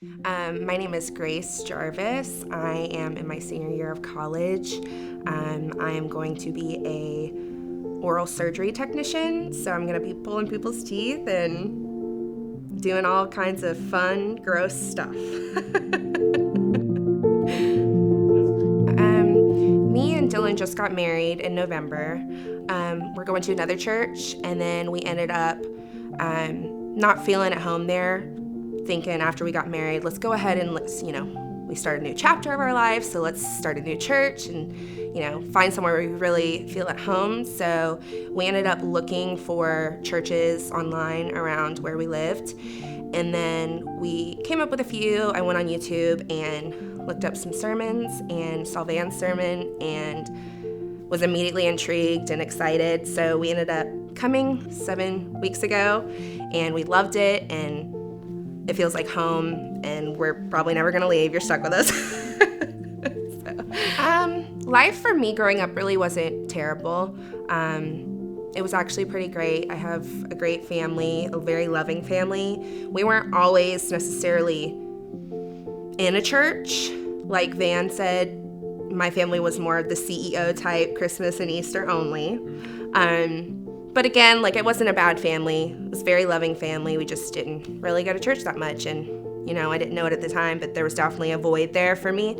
My name is Grace Jarvis. I am in my senior year of college. I am going to be a oral surgery technician, so I'm going to be pulling people's teeth and doing all kinds of fun, gross stuff. Me and Dylan just got married in November. We're going to another church, and then we ended up not feeling at home there, thinking after we got married, let's go ahead and we start a new chapter of our lives, so let's start a new church and, find somewhere where we really feel at home. So we ended up looking for churches online around where we lived, and then we came up with a few. I went on YouTube and looked up some sermons and saw Van's sermon and was immediately intrigued and excited. So we ended up coming 7 weeks ago, and we loved it, and it feels like home, and we're probably never gonna leave. You're stuck with us. Life for me growing up really wasn't terrible. It was actually pretty great. I have a great family, a very loving family. We weren't always necessarily in a church. Like Van said, my family was more of the CEO type, Christmas and Easter only. But again, it wasn't a bad family. It was a very loving family. We just didn't really go to church that much. And, I didn't know it at the time, but there was definitely a void there for me.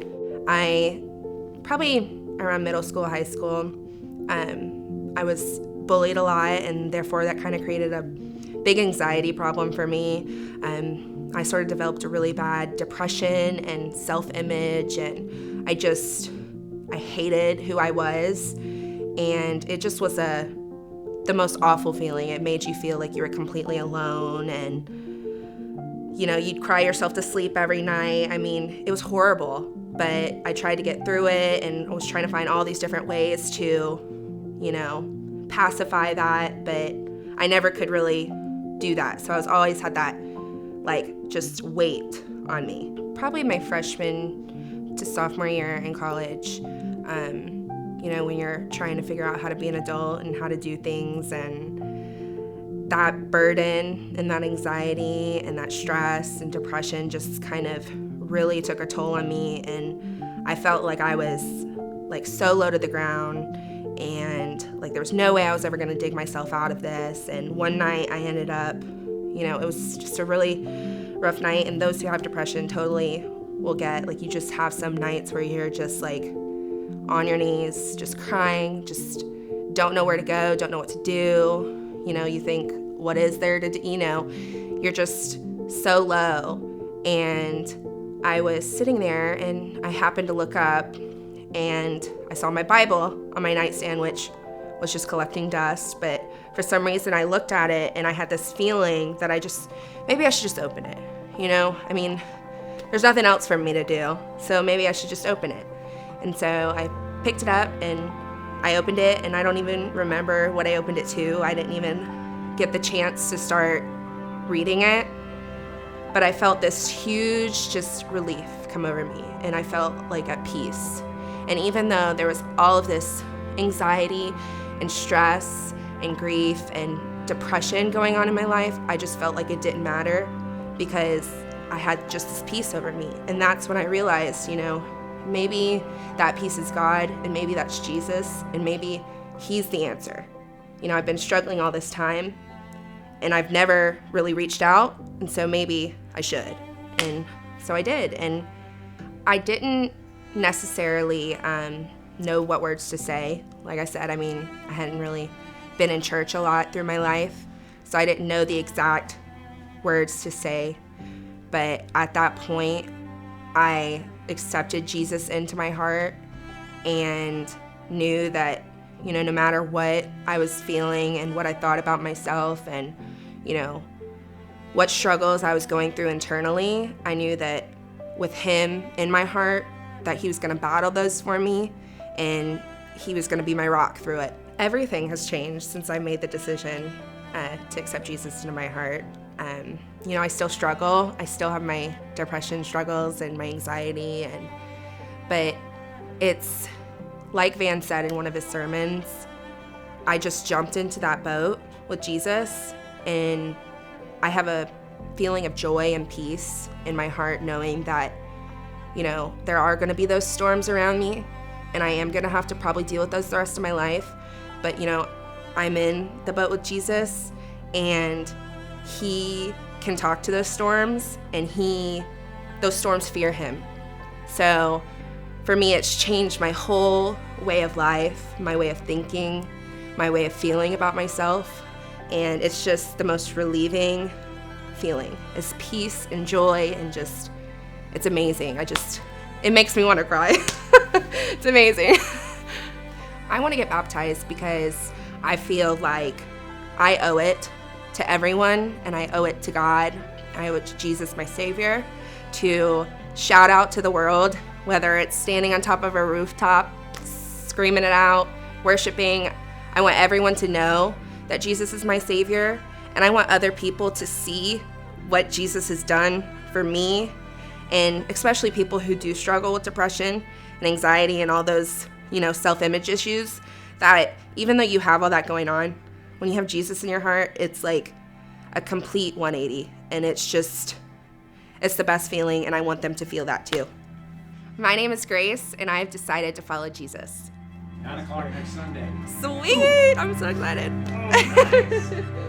I probably around middle school, high school, I was bullied a lot, and therefore that kind of created a big anxiety problem for me. I sort of developed a really bad depression and self-image, and I hated who I was, and it just was the most awful feeling. It made you feel like you were completely alone, and you'd cry yourself to sleep every night. I mean, it was horrible, but I tried to get through it, and I was trying to find all these different ways to, pacify that, but I never could really do that. So I was always had that, just weight on me. Probably my freshman to sophomore year in college, when you're trying to figure out how to be an adult and how to do things, and that burden and that anxiety and that stress and depression just kind of really took a toll on me, and I felt like I was so low to the ground, and there was no way I was ever going to dig myself out of this. And one night I ended up, it was just a really rough night, and those who have depression totally will get, you just have some nights where you're just on your knees, just crying, just don't know where to go, don't know what to do. You think, what is there to do? You're just so low. And I was sitting there, and I happened to look up, and I saw my Bible on my nightstand, which was just collecting dust. But for some reason, I looked at it, and I had this feeling that maybe I should just open it. I mean, there's nothing else for me to do, so maybe I should just open it. And so I picked it up, and I opened it, and I don't even remember what I opened it to. I didn't even get the chance to start reading it. But I felt this huge just relief come over me, and I felt at peace. And even though there was all of this anxiety and stress and grief and depression going on in my life, I just felt like it didn't matter because I had just this peace over me. And that's when I realized, maybe that peace is God, and maybe that's Jesus, and maybe He's the answer. I've been struggling all this time, and I've never really reached out, and so maybe I should. And so I did. And I didn't necessarily know what words to say. Like I said, I hadn't really been in church a lot through my life, so I didn't know the exact words to say. But at that point, I accepted Jesus into my heart and knew that, no matter what I was feeling and what I thought about myself and, what struggles I was going through internally, I knew that with Him in my heart, that He was going to battle those for me, and He was going to be my rock through it. Everything has changed since I made the decision to accept Jesus into my heart. I still struggle. I still have my depression struggles and my anxiety, but it's like Van said in one of his sermons, I just jumped into that boat with Jesus, and I have a feeling of joy and peace in my heart, knowing that, you know, there are going to be those storms around me, and I am going to have to probably deal with those the rest of my life. But, you know, I'm in the boat with Jesus, and he can talk to those storms, and those storms fear him. So for me, it's changed my whole way of life, my way of thinking, my way of feeling about myself. And it's just the most relieving feeling. It's peace and joy, and just, it's amazing. It makes me want to cry. It's amazing. I want to get baptized because I feel like I owe it to everyone, and I owe it to God. I owe it to Jesus, my Savior, to shout out to the world, whether it's standing on top of a rooftop, screaming it out, worshiping. I want everyone to know that Jesus is my Savior, and I want other people to see what Jesus has done for me, and especially people who do struggle with depression and anxiety and all those, you know, self-image issues, that even though you have all that going on, when you have Jesus in your heart, it's like a complete 180, and it's the best feeling, and I want them to feel that too. My name is Grace, and I've decided to follow Jesus. 9 o'clock next Sunday. Sweet! I'm so excited. Oh, nice.